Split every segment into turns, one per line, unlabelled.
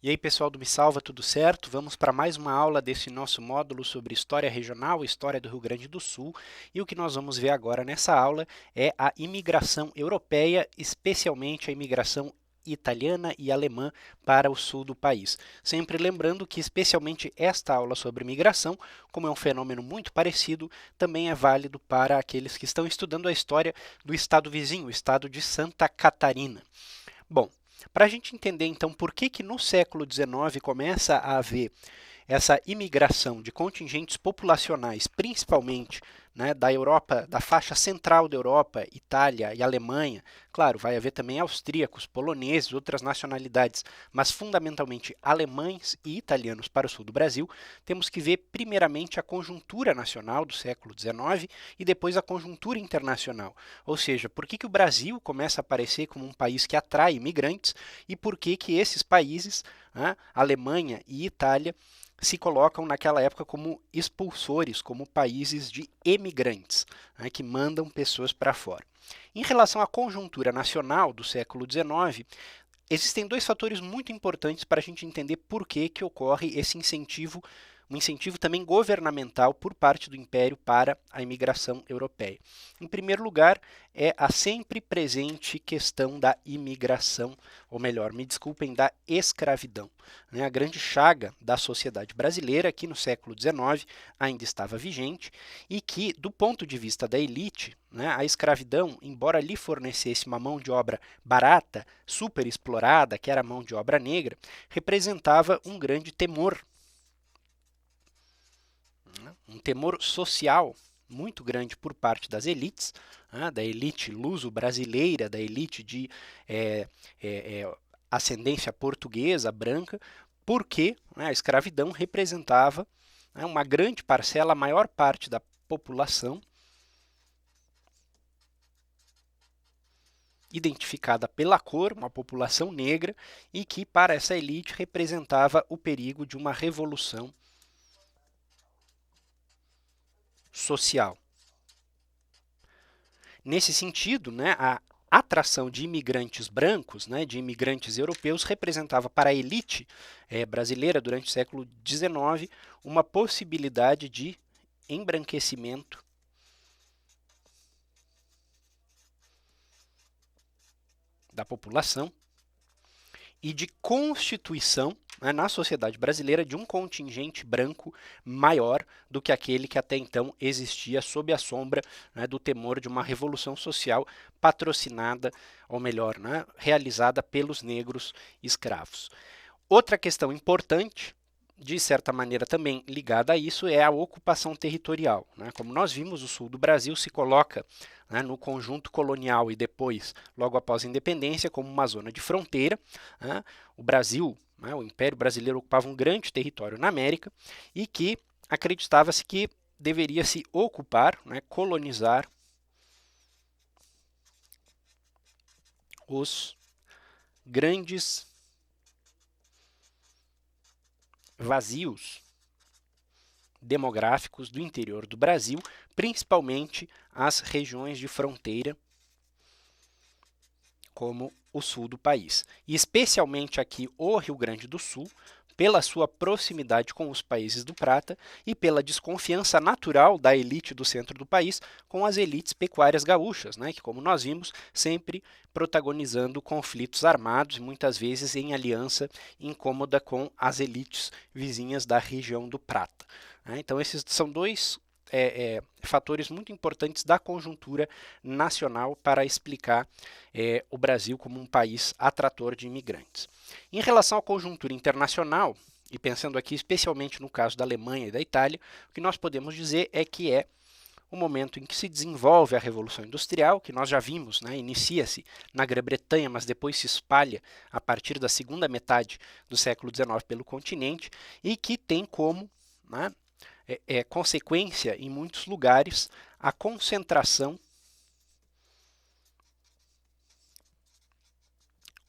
E aí, pessoal do Me Salva, tudo certo? Vamos para mais uma aula desse nosso módulo sobre história regional, história do Rio Grande do Sul. E o que nós vamos ver agora nessa aula é a imigração europeia, especialmente a imigração italiana e alemã para o sul do país. Sempre lembrando que, especialmente esta aula sobre imigração, como é um fenômeno muito parecido, também é válido para aqueles que estão estudando a história do estado vizinho, o estado de Santa Catarina. Bom, para a gente entender então por que no século XIX começa a haver essa imigração de contingentes populacionais, principalmente da Europa, da faixa central da Europa, Itália e Alemanha. Claro, vai haver também austríacos, poloneses, outras nacionalidades, mas fundamentalmente alemães e italianos para o sul do Brasil. Temos que ver primeiramente a conjuntura nacional do século XIX e depois a conjuntura internacional. Ou seja, por que o Brasil começa a aparecer como um país que atrai imigrantes e por que esses países, Alemanha e Itália, se colocam naquela época como expulsores, como países de emigrantes, que mandam pessoas para fora. Em relação à conjuntura nacional do século XIX, existem dois fatores muito importantes para a gente entender por que ocorre esse incentivo, um incentivo também governamental por parte do Império para a imigração europeia. Em primeiro lugar, é a sempre presente questão da imigração, ou melhor, me desculpem, da escravidão. A grande chaga da sociedade brasileira, que no século XIX ainda estava vigente, e que, do ponto de vista da elite, a escravidão, embora lhe fornecesse uma mão de obra barata, super explorada, que era a mão de obra negra, representava um grande temor, um temor social muito grande por parte das elites, da elite luso-brasileira, da elite de ascendência portuguesa, branca, porque a escravidão representava uma grande parcela, a maior parte da população, identificada pela cor, uma população negra, e que para essa elite representava o perigo de uma revolução social. Nesse sentido, a atração de imigrantes brancos, de imigrantes europeus, representava para a elite brasileira durante o século XIX uma possibilidade de embranquecimento da população e de constituição na sociedade brasileira de um contingente branco maior do que aquele que até então existia sob a sombra do temor de uma revolução social patrocinada, ou melhor, realizada pelos negros escravos. Outra questão importante, de certa maneira também ligada a isso, é a ocupação territorial. Como nós vimos, o sul do Brasil se coloca no conjunto colonial e depois, logo após a independência, como uma zona de fronteira. O Brasil, o Império Brasileiro ocupava um grande território na América e que acreditava-se que deveria se ocupar, colonizar os grandes vazios demográficos do interior do Brasil, principalmente as regiões de fronteira, como o sul do país. E especialmente aqui o Rio Grande do Sul, pela sua proximidade com os países do Prata e pela desconfiança natural da elite do centro do país com as elites pecuárias gaúchas, que, como nós vimos, sempre protagonizando conflitos armados, muitas vezes em aliança incômoda com as elites vizinhas da região do Prata. Então, esses são dois fatores muito importantes da conjuntura nacional para explicar o Brasil como um país atrator de imigrantes. Em relação à conjuntura internacional, e pensando aqui especialmente no caso da Alemanha e da Itália, o que nós podemos dizer é que é o momento em que se desenvolve a Revolução Industrial, que nós já vimos, inicia-se na Grã-Bretanha, mas depois se espalha a partir da segunda metade do século XIX pelo continente, e que tem como consequência, em muitos lugares, a concentração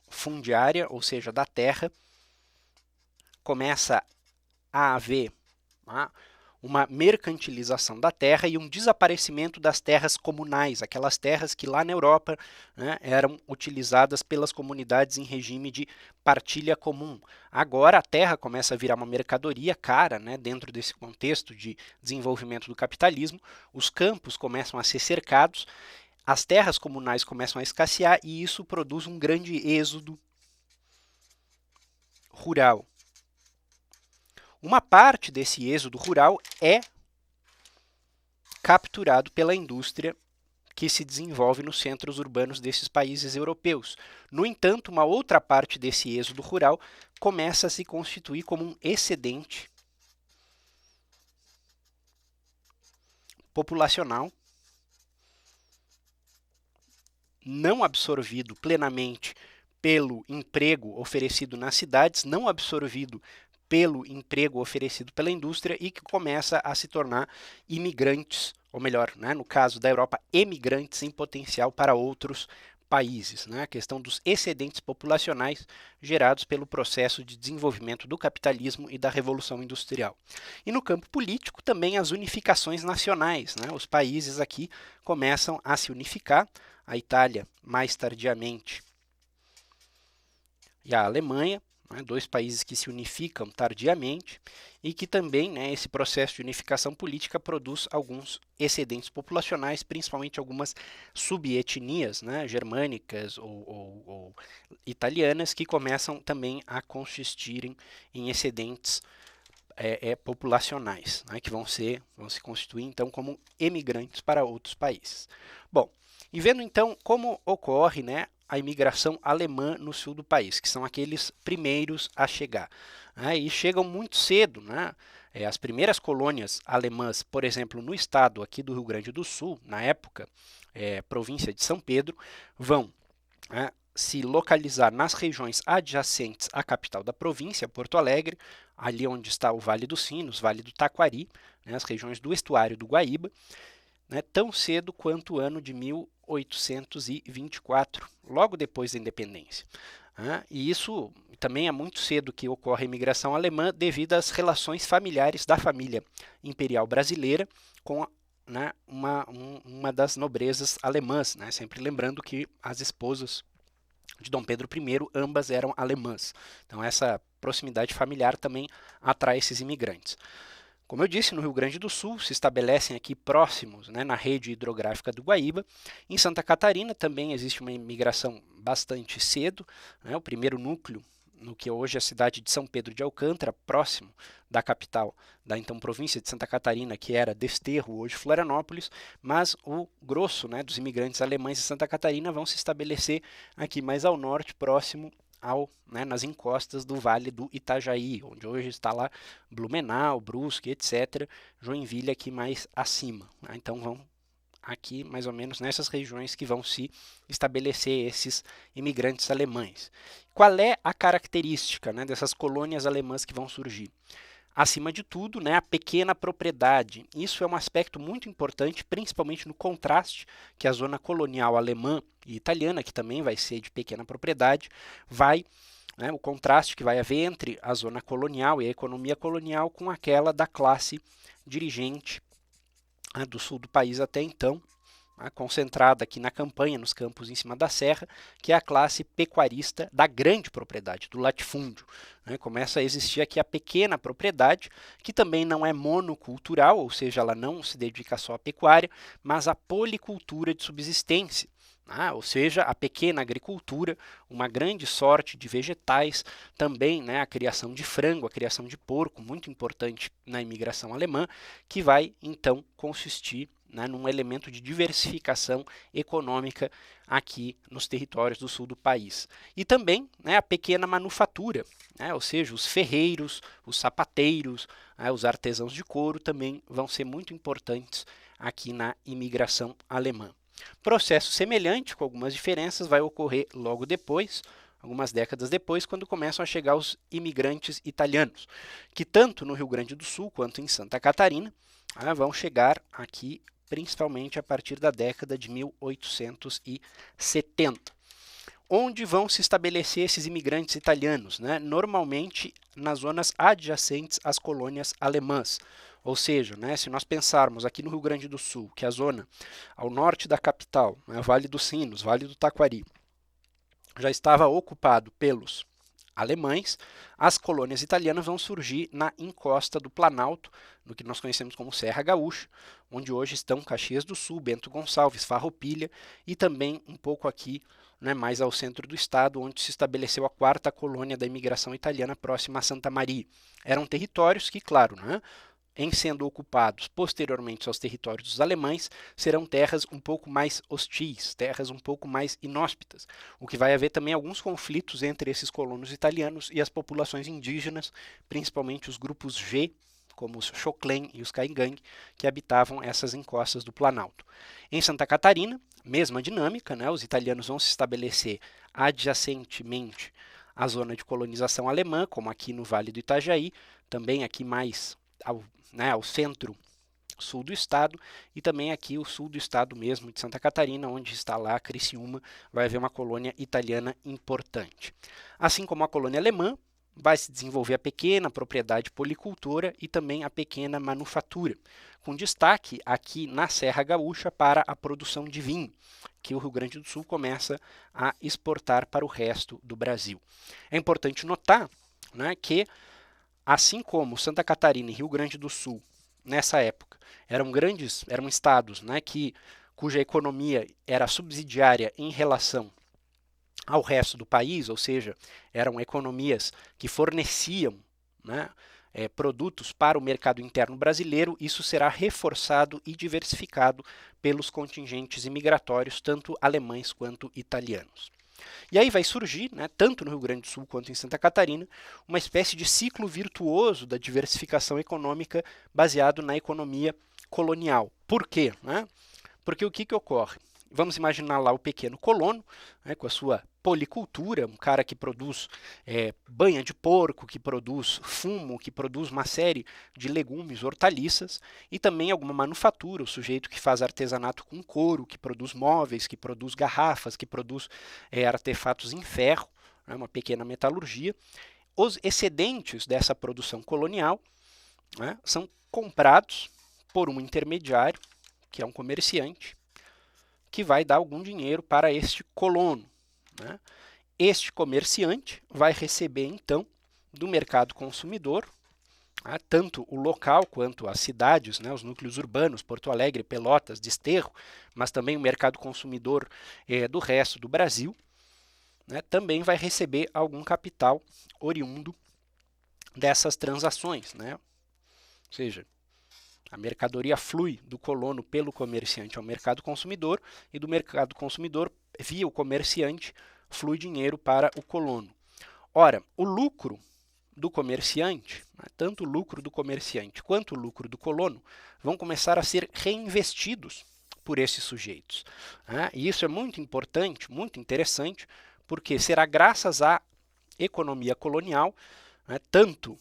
fundiária, ou seja, da terra. Começa a haver uma mercantilização da terra e um desaparecimento das terras comunais, aquelas terras que lá na Europa, né, eram utilizadas pelas comunidades em regime de partilha comum. Agora a terra começa a virar uma mercadoria cara, né, dentro desse contexto de desenvolvimento do capitalismo, os campos começam a ser cercados, as terras comunais começam a escassear e isso produz um grande êxodo rural. Uma parte desse êxodo rural é capturado pela indústria que se desenvolve nos centros urbanos desses países europeus. No entanto, uma outra parte desse êxodo rural começa a se constituir como um excedente populacional não absorvido plenamente pelo emprego oferecido nas cidades, não absorvido pelo emprego oferecido pela indústria e que começa a se tornar imigrantes, ou melhor, né, no caso da Europa, emigrantes em potencial para outros países. Né? A questão dos excedentes populacionais gerados pelo processo de desenvolvimento do capitalismo e da Revolução Industrial. E no campo político, também as unificações nacionais. Né? Os países aqui começam a se unificar, a Itália mais tardiamente e a Alemanha, né, dois países que se unificam tardiamente e que também, né, esse processo de unificação política produz alguns excedentes populacionais, principalmente algumas subetnias, né, germânicas ou italianas, que começam também a consistirem em excedentes populacionais, né, que vão se constituir então como emigrantes para outros países. Bom, e vendo então como ocorre, né, a imigração alemã no sul do país, que são aqueles primeiros a chegar. Né, e chegam muito cedo, né? As primeiras colônias alemãs, por exemplo, no estado aqui do Rio Grande do Sul, na época, província de São Pedro, vão, né, se localizar nas regiões adjacentes à capital da província, Porto Alegre, ali onde está o Vale dos Sinos, Vale do Taquari, né, as regiões do estuário do Guaíba, né, tão cedo quanto o ano de 1824, logo depois da independência. E isso também é muito cedo que ocorre a imigração alemã devido às relações familiares da família imperial brasileira com, né, uma das nobrezas alemãs, né, sempre lembrando que as esposas de Dom Pedro I, ambas eram alemãs. Então essa proximidade familiar também atrai esses imigrantes. Como eu disse, no Rio Grande do Sul se estabelecem aqui próximos, né, na rede hidrográfica do Guaíba. Em Santa Catarina também existe uma imigração bastante cedo, né, o primeiro núcleo no que hoje é a cidade de São Pedro de Alcântara, próximo da capital da então província de Santa Catarina, que era Desterro, hoje Florianópolis, mas o grosso, né, dos imigrantes alemães de Santa Catarina vão se estabelecer aqui mais ao norte, próximo nas encostas do Vale do Itajaí, onde hoje está lá Blumenau, Brusque, etc. Joinville aqui mais acima. Né? Então vão aqui mais ou menos nessas regiões que vão se estabelecer esses imigrantes alemães. Qual é a característica, né, dessas colônias alemãs que vão surgir? Acima de tudo, né, a pequena propriedade. Isso é um aspecto muito importante, principalmente no contraste que a zona colonial alemã e italiana, que também vai ser de pequena propriedade, o contraste que vai haver entre a zona colonial e a economia colonial com aquela da classe dirigente, né, do sul do país até então, concentrada aqui na campanha, nos campos em cima da serra, que é a classe pecuarista da grande propriedade, do latifúndio. Né? Começa a existir aqui a pequena propriedade, que também não é monocultural, ou seja, ela não se dedica só à pecuária, mas à policultura de subsistência. Ou seja, a pequena agricultura, uma grande sorte de vegetais, também, né, a criação de frango, a criação de porco, muito importante na imigração alemã, que vai então consistir, né, num elemento de diversificação econômica aqui nos territórios do sul do país. E também, né, a pequena manufatura, né, ou seja, os ferreiros, os sapateiros, né, os artesãos de couro também vão ser muito importantes aqui na imigração alemã. Processo semelhante, com algumas diferenças, vai ocorrer logo depois, algumas décadas depois, quando começam a chegar os imigrantes italianos, que tanto no Rio Grande do Sul quanto em Santa Catarina vão chegar aqui principalmente a partir da década de 1870. Onde vão se estabelecer esses imigrantes italianos? Né? Normalmente nas zonas adjacentes às colônias alemãs, Ou seja, né, se nós pensarmos aqui no Rio Grande do Sul, que é a zona ao norte da capital, né, Vale dos Sinos, Vale do Taquari, já estava ocupado pelos alemães, as colônias italianas vão surgir na encosta do Planalto, no que nós conhecemos como Serra Gaúcha, onde hoje estão Caxias do Sul, Bento Gonçalves, Farroupilha e também um pouco aqui, né, mais ao centro do estado, onde se estabeleceu a quarta colônia da imigração italiana próxima a Santa Maria. Eram territórios que, claro, né, em sendo ocupados posteriormente aos territórios dos alemães, serão terras um pouco mais hostis, terras um pouco mais inóspitas, o que vai haver também alguns conflitos entre esses colonos italianos e as populações indígenas, principalmente os grupos G, como os Xoclen e os Caingangue, que habitavam essas encostas do Planalto. Em Santa Catarina, mesma dinâmica, né? Os italianos vão se estabelecer adjacentemente à zona de colonização alemã, como aqui no Vale do Itajaí, também aqui mais ao centro-sul do estado, e também aqui o sul do estado mesmo, de Santa Catarina, onde está lá Criciúma, vai haver uma colônia italiana importante. Assim como a colônia alemã, vai se desenvolver a pequena propriedade policultora e também a pequena manufatura, com destaque aqui na Serra Gaúcha para a produção de vinho, que o Rio Grande do Sul começa a exportar para o resto do Brasil. É importante notar, né, que assim como Santa Catarina e Rio Grande do Sul, nessa época, eram estados, né, cuja economia era subsidiária em relação ao resto do país, ou seja, eram economias que forneciam, né, produtos para o mercado interno brasileiro, isso será reforçado e diversificado pelos contingentes imigratórios, tanto alemães quanto italianos. E aí vai surgir, né, tanto no Rio Grande do Sul quanto em Santa Catarina, uma espécie de ciclo virtuoso da diversificação econômica baseado na economia colonial. Por quê? Né? Porque o que ocorre? Vamos imaginar lá o pequeno colono, né, com a sua policultura, um cara que produz banha de porco, que produz fumo, que produz uma série de legumes, hortaliças, e também alguma manufatura, o sujeito que faz artesanato com couro, que produz móveis, que produz garrafas, que produz artefatos em ferro, né, uma pequena metalurgia. Os excedentes dessa produção colonial, né, são comprados por um intermediário, que é um comerciante, que vai dar algum dinheiro para este colono. Né? Este comerciante vai receber, então, do mercado consumidor, né, tanto o local quanto as cidades, né, os núcleos urbanos, Porto Alegre, Pelotas, Desterro, mas também o mercado consumidor do resto do Brasil, né, também vai receber algum capital oriundo dessas transações. Né? Ou seja, a mercadoria flui do colono pelo comerciante ao mercado consumidor e do mercado consumidor, via o comerciante, flui dinheiro para o colono. Ora, o lucro do comerciante, tanto o lucro do comerciante quanto o lucro do colono, vão começar a ser reinvestidos por esses sujeitos. E isso é muito importante, muito interessante, porque será graças à economia colonial, tanto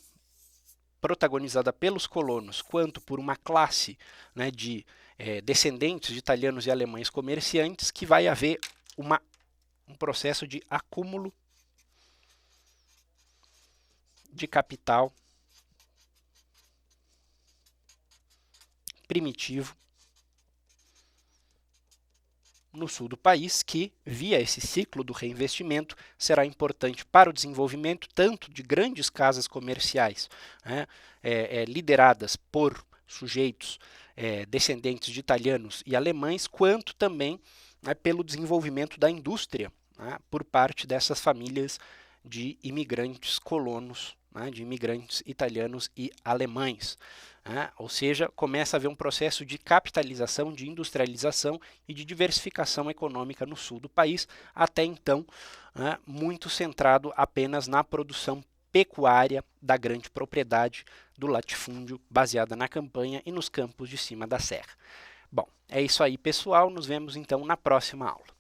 protagonizada pelos colonos, quanto por uma classe, né, de descendentes de italianos e alemães comerciantes, que vai haver um processo de acúmulo de capital primitivo no sul do país, que, via esse ciclo do reinvestimento, será importante para o desenvolvimento tanto de grandes casas comerciais, né, lideradas por sujeitos descendentes de italianos e alemães, quanto também, né, pelo desenvolvimento da indústria, né, por parte dessas famílias de imigrantes colonos, né, de imigrantes italianos e alemães. Ou seja, começa a haver um processo de capitalização, de industrialização e de diversificação econômica no sul do país, até então muito centrado apenas na produção pecuária da grande propriedade do latifúndio baseada na campanha e nos campos de cima da serra. Bom, é isso aí, pessoal. Nos vemos então na próxima aula.